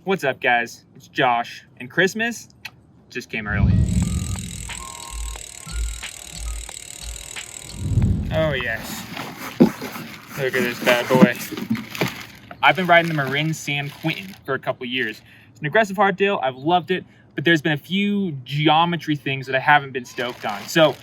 What's up, guys? It's Josh, and Christmas just came early. Oh yes, look at this bad boy. I've been riding the Marin San Quentin for a couple years. It's an aggressive hardtail, I've loved it, but there's been a few geometry things that I haven't been stoked on. So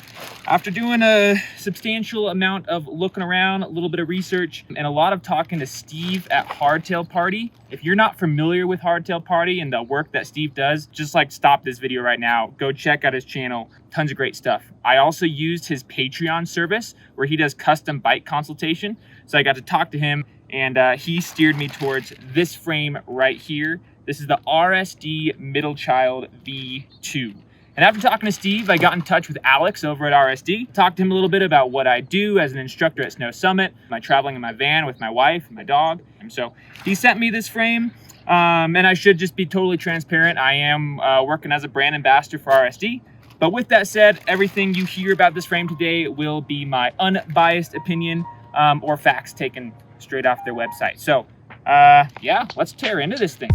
after doing a substantial amount of looking around, a little bit of research, and a lot of talking to Steve at Hardtail Party, if you're not familiar with Hardtail Party and the work that Steve does, just like stop this video right now, go check out his channel, tons of great stuff. I also used his Patreon service where he does custom bike consultation. So I got to talk to him, and he steered me towards this frame right here. This is the RSD Middlechild V2. And after talking to Steve, I got in touch with Alex over at RSD, talked to him a little bit about what I do as an instructor at Snow Summit, my traveling in my van with my wife and my dog. And so he sent me this frame, and I should just be totally transparent. I am working as a brand ambassador for RSD. But with that said, everything you hear about this frame today will be my unbiased opinion or facts taken straight off their website. So yeah, let's tear into this thing.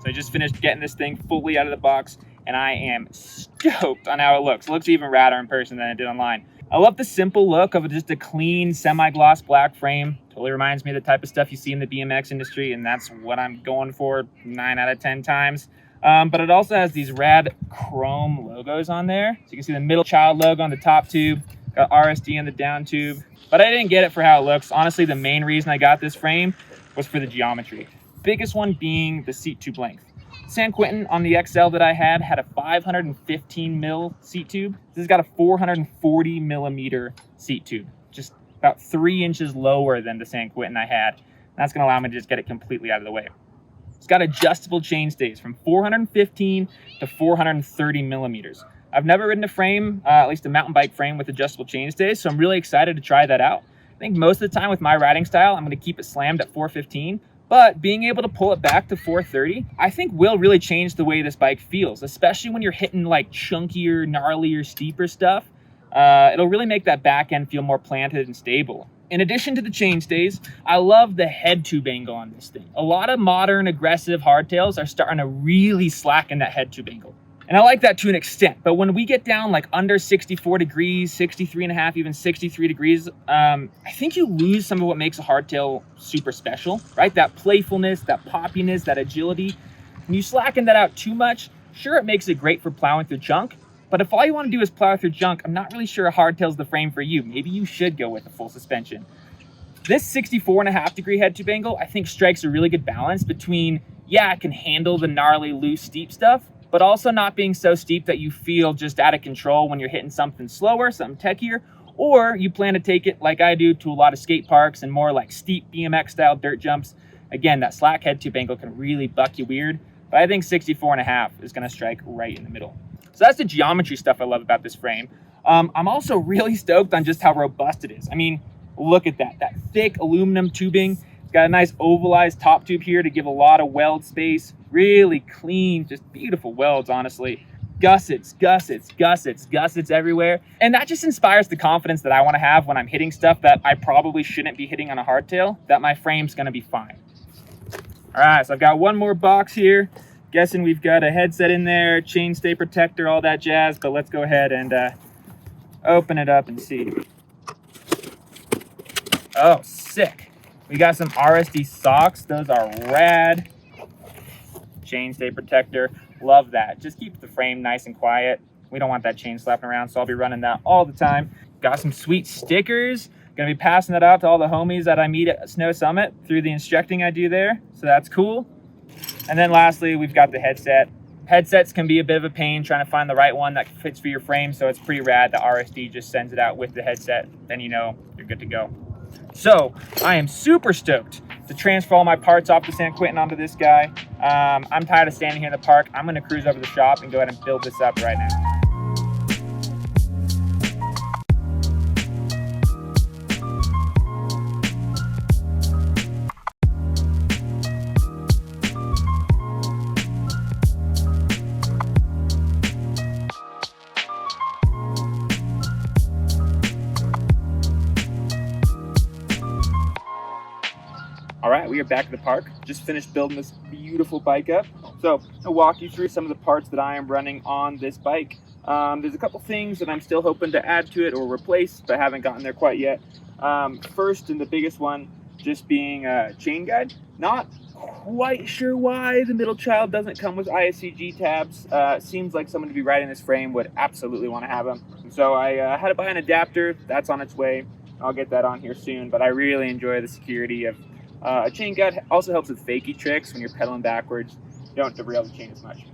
So I just finished getting this thing fully out of the box, and I am stoked on how it looks. It looks even radder in person than it did online. I love the simple look of just a clean semi-gloss black frame. Totally reminds me of the type of stuff you see in the BMX industry, and that's what I'm going for 9 out of 10 times. But it also has these rad chrome logos on there. So you can see the Middlechild logo on the top tube, got RSD on the down tube. But I didn't get it for how it looks. Honestly, the main reason I got this frame was for the geometry. Biggest one being the seat tube length. San Quentin on the XL that I had a 515 mil seat tube. This has got a 440 millimeter seat tube, just about 3 inches lower than the San Quentin I had. And that's gonna allow me to just get it completely out of the way. It's got adjustable chainstays from 415 to 430 millimeters. I've never ridden a frame, at least a mountain bike frame with adjustable chainstays, so I'm really excited to try that out. I think most of the time with my riding style, I'm gonna keep it slammed at 415. But being able to pull it back to 430, I think will really change the way this bike feels, especially when you're hitting like chunkier, gnarlier, steeper stuff. It'll really make that back end feel more planted and stable. In addition to the chainstays, I love the head tube angle on this thing. A lot of modern aggressive hardtails are starting to really slacken that head tube angle. And I like that to an extent, but when we get down like under 64 degrees, 63 and a half, even 63 degrees, I think you lose some of what makes a hardtail super special, right? That playfulness, that poppiness, that agility. When you slacken that out too much, sure, it makes it great for plowing through junk, but if all you want to do is plow through junk, I'm not really sure a hardtail's the frame for you. Maybe you should go with a full suspension. This 64 and a half degree head tube angle, I think strikes a really good balance between, yeah, it can handle the gnarly, loose, steep stuff, but also not being so steep that you feel just out of control when you're hitting something slower, something techier, or you plan to take it like I do to a lot of skate parks and more like steep BMX style dirt jumps. Again, that slack head tube angle can really buck you weird, but I think 64 and a half is gonna strike right in the middle. So that's the geometry stuff I love about this frame. I'm also really stoked on just how robust it is. I mean, look at that thick aluminum tubing. It's got a nice ovalized top tube here to give a lot of weld space. Really clean, just beautiful welds, honestly. Gussets, gussets, gussets, gussets everywhere. And that just inspires the confidence that I want to have when I'm hitting stuff that I probably shouldn't be hitting on a hardtail, that my frame's going to be fine. All right, so I've got one more box here. Guessing we've got a headset in there, chainstay protector, all that jazz, but let's go ahead and open it up and see. Oh, sick. We got some RSD socks. Those are rad. Chainstay protector, love that. Just keeps the frame nice and quiet. We don't want that chain slapping around, so I'll be running that all the time. Got some sweet stickers. Gonna be passing that out to all the homies that I meet at Snow Summit through the instructing I do there, so that's cool. And then lastly, we've got the headset. Headsets can be a bit of a pain trying to find the right one that fits for your frame, so it's pretty rad that RSD just sends it out with the headset. Then you know you're good to go. So I am super stoked to transfer all my parts off the San Quentin onto this guy. I'm tired of standing here in the park. I'm gonna cruise over to the shop and go ahead and build this up right now. here back at the park. Just finished building this beautiful bike up. So I'll walk you through some of the parts that I am running on this bike. There's a couple things that I'm still hoping to add to it or replace, but haven't gotten there quite yet. First, and the biggest one, just being a chain guide. Not quite sure why the Middlechild doesn't come with ISCG tabs. Seems like someone to be riding this frame would absolutely want to have them. So I had to buy an adapter. That's on its way. I'll get that on here soon, but I really enjoy the security of a chain guide. Also helps with fakie tricks when you're pedaling backwards. You don't derail the chain as much.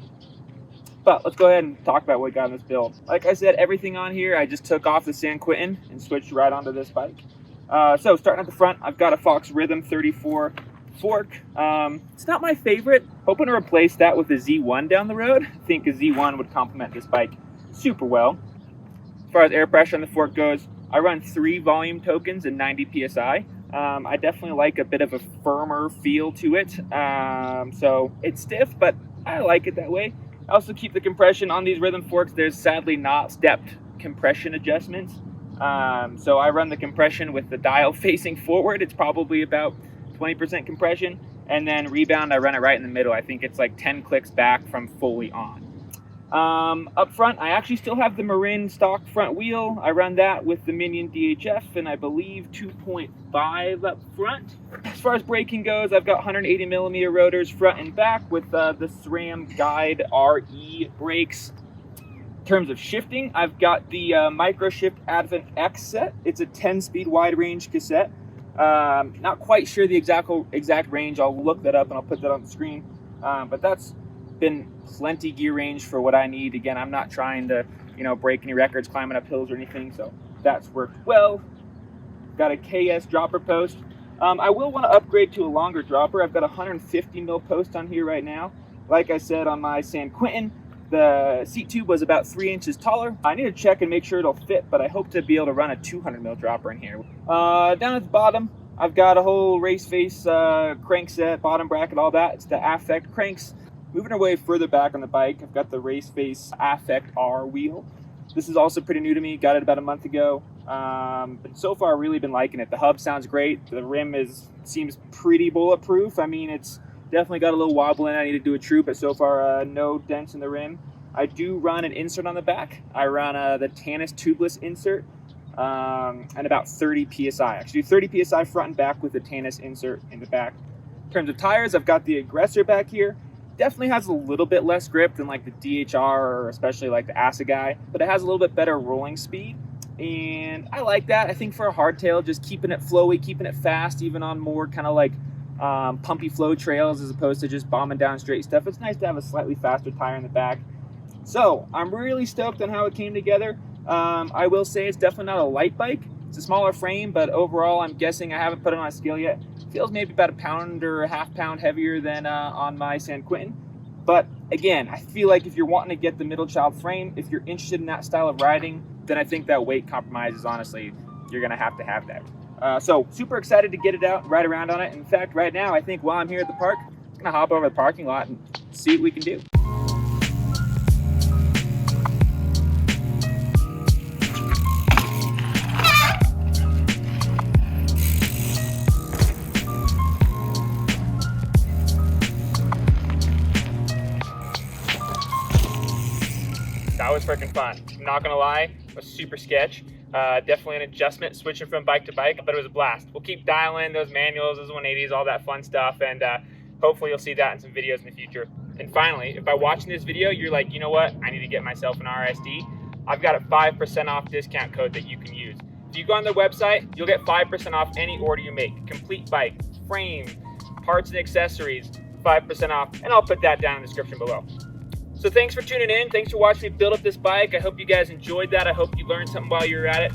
But let's go ahead and talk about what we got in this build. Like I said, everything on here, I just took off the San Quentin and switched right onto this bike. So starting at the front, I've got a Fox Rhythm 34 fork. It's not my favorite. Hoping to replace that with a Z1 down the road. I think a Z1 would complement this bike super well. As far as air pressure on the fork goes, I run 3 volume tokens and 90 PSI. I definitely like a bit of a firmer feel to it. So it's stiff, but I like it that way. I also keep the compression on these rhythm forks. There's sadly not stepped compression adjustments. So I run the compression with the dial facing forward. It's probably about 20% compression. And then rebound, I run it right in the middle. I think it's like 10 clicks back from fully on. Up front, I actually still have the Marin stock front wheel. I run that with the Minion DHF and I believe 2.5 up front. As far as braking goes, I've got 180mm rotors front and back with the SRAM Guide RE brakes. In terms of shifting, I've got the Microshift AdventX set. It's a 10-speed wide range cassette. Not quite sure the exact range. I'll look that up and I'll put that on the screen. But that's been plenty gear range for what I need. Again, I'm not trying to, break any records climbing up hills or anything, so that's worked well. Got a KS dropper post. I will want to upgrade to a longer dropper. I've got a 150mm post on here right now. Like I said, on my San Quentin, the seat tube was about 3 inches taller. I need to check and make sure it'll fit, but I hope to be able to run a 200mm dropper in here. Down at the bottom, I've got a whole Raceface crank set, bottom bracket, all that. It's the Aeffect cranks. Moving our way further back on the bike, I've got the Raceface Aeffect R wheel. This is also pretty new to me. Got it about a month ago. But so far, I've really been liking it. The hub sounds great. The rim seems pretty bulletproof. I mean, it's definitely got a little wobble in it. I need to do a true, but so far, no dents in the rim. I do run an insert on the back. I run the Tannus Tubeless insert and about 30 PSI. I actually do 30 PSI front and back with the Tannus insert in the back. In terms of tires, I've got the Aggressor back here. Definitely has a little bit less grip than like the DHR or especially like the Assegai, but it has a little bit better rolling speed. And I like that. I think for a hardtail, just keeping it flowy, keeping it fast, even on more kind of like pumpy flow trails as opposed to just bombing down straight stuff. It's nice to have a slightly faster tire in the back. So I'm really stoked on how it came together. I will say it's definitely not a light bike. It's a smaller frame, but overall, I'm guessing, I haven't put it on a scale yet, feels maybe about a pound or a half pound heavier than on my San Quentin. But again, I feel like if you're wanting to get the Middlechild frame, if you're interested in that style of riding, then I think that weight compromise is honestly, you're gonna have to have that. So super excited to get it out and ride around on it. In fact, right now, I think while I'm here at the park, I'm gonna hop over the parking lot and see what we can do. That was freaking fun. I'm not gonna lie, it was super sketch. Definitely an adjustment switching from bike to bike, but it was a blast. We'll keep dialing those manuals, those 180s, all that fun stuff, and hopefully you'll see that in some videos in the future. And finally, if by watching this video, you're like, you know what, I need to get myself an RSD, I've got a 5% off discount code that you can use. If you go on their website, you'll get 5% off any order you make. Complete bike, frame, parts and accessories, 5% off, and I'll put that down in the description below. So thanks for tuning in. Thanks for watching me build up this bike. I hope you guys enjoyed that. I hope you learned something while you were at it.